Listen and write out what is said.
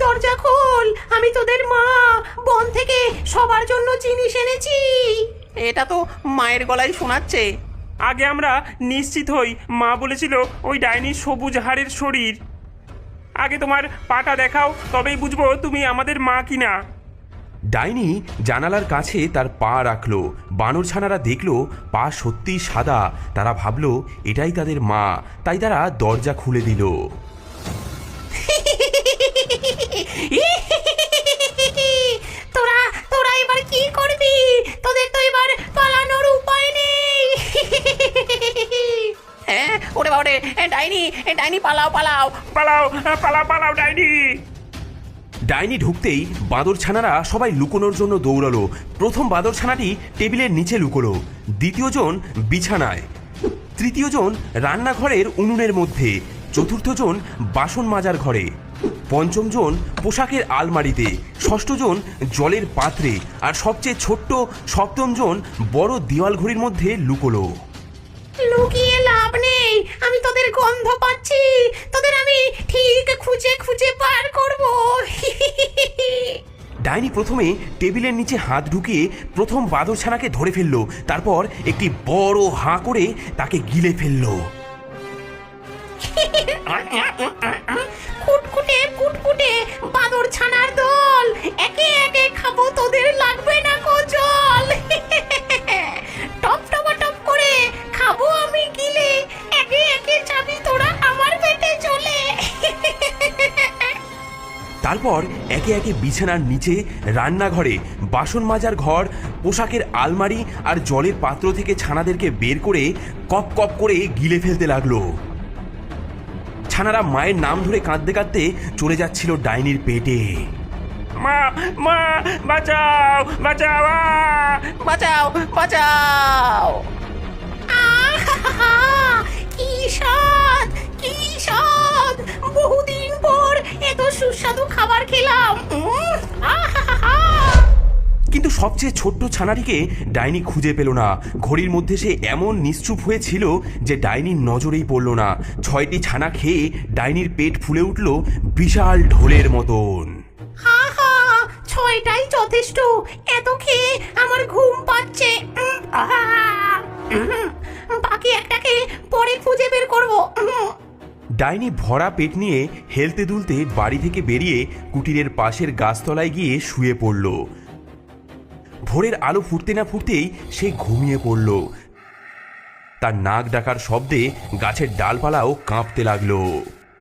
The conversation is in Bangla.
দরজা খোল, আমি তোদের মা। বন থেকে সবার জন্য জিনিস এনেছি। এটা তো মায়ের গলায় শোনাচ্ছে। আগে আমরা নিশ্চিত হই, মা বলেছিল ওই ডাইনির সবুজ হাড়ের শরীর। আগে তোমার পাটা দেখাও, তবেই বুঝবো তুমি আমাদের মা কিনা। ডাইনি জানালার কাছে তার পা রাখলো। বানর ছানারা দেখলো পা সত্যিই সাদা। তারা ভাবলো এটাই তাদের মা, তাই তারা দরজা খুলে দিল। তোরা তোরা এবার কি করবি? তোদের তো এবার পালানোর উপায় নেই। হ্যাঁ, ওরে বাবারে, ডাইনি ডাইনি, পালাও পালাও। পালাও পালাও পালাও ডাইনি। ডাইনি ঢুকতেই বাঁদর ছানারা সবাই লুকোনোর জন্য দৌড়ালো। প্রথম বাঁদর ছানাটি টেবিলের নিচে লুকোলো, দ্বিতীয় জন বিছানায়, তৃতীয় জন রান্নাঘরের উনুনের মধ্যে, চতুর্থ জন বাসন মাজার ঘরে, পঞ্চম জন পোশাকের আলমারিতে, ষষ্ঠ জন জলের পাত্রে, আর সবচেয়ে ছোট্ট সপ্তম জন বড় দেওয়াল ঘড়ির মধ্যে লুকোলো। লুকিয়ে লাভ নেই, আমি তোদের গন্ধ পাচ্ছি। তোদের আমি ঠিক খুঁজে খুঁজে পার করব। ডাইনি প্রথমে টেবিলের নিচে হাত ঢুকিয়ে প্রথম বাঁদর ছানাকে ধরে ফেললো, তারপর একটি বড় হাঁ করে তাকে গিলে ফেললো। কুটকুটে কুটকুটে বাদর ছানার দল, একে একে খাবো, তোদের লাগবে না কো জল। টপ টপা টপ করে খাবো আমি গিলে, একে একে যাবি তোরা আমার পেটে চলে। তারপর একে একে বিছানার নিচে, রান্নাঘরে, বাসন মাজার ঘর, পোশাকের আলমারি আর জলের পাত্র থেকে ছানাদেরকে বের করে কপ কপ করে গিলে ফেলতে লাগলো। ছানারা মায়ের নাম ধরে কাঁদতে কাঁদতে চলে যাচ্ছিল ডাইনির পেটে। মা মা বাঁচাও বাঁচাও বাঁচাও বাঁচাও। আহা! কি স্বাদ, কি স্বাদ! বহুদিন পর এত সুস্বাদু খাবার খেলাম। আহা! কিন্তু সবচেয়ে ছোট্ট ছানাটিকে ডাইনি খুঁজে পেল না। ঘড়ির মধ্যে সে এমন নিশ্চুপ হয়েছিল যে ডাইনির নজরেই পড়ল না। 6টি ছানা খেয়ে ডাইনির পেট ফুলে উঠল বিশাল ঢোলের মতন। আহা! 6টাই যথেষ্ট। এত খেয়ে আমার ঘুম পাচ্ছে। আহা! বাকি একটাকে পরে খুঁজে বের করব। ডাইনি ভরা পেট নিয়ে হেলতে দুলতে বাড়ি থেকে বেরিয়ে কুটিরের পাশের গাছতলায় গিয়ে শুয়ে পড়ল। ভোরের আলো ফুটতে না ফুটতেই সে ঘুমিয়ে পড়ল। তার নাক ডাকার শব্দে গাছের ডালপালাও কাঁপতে লাগলো।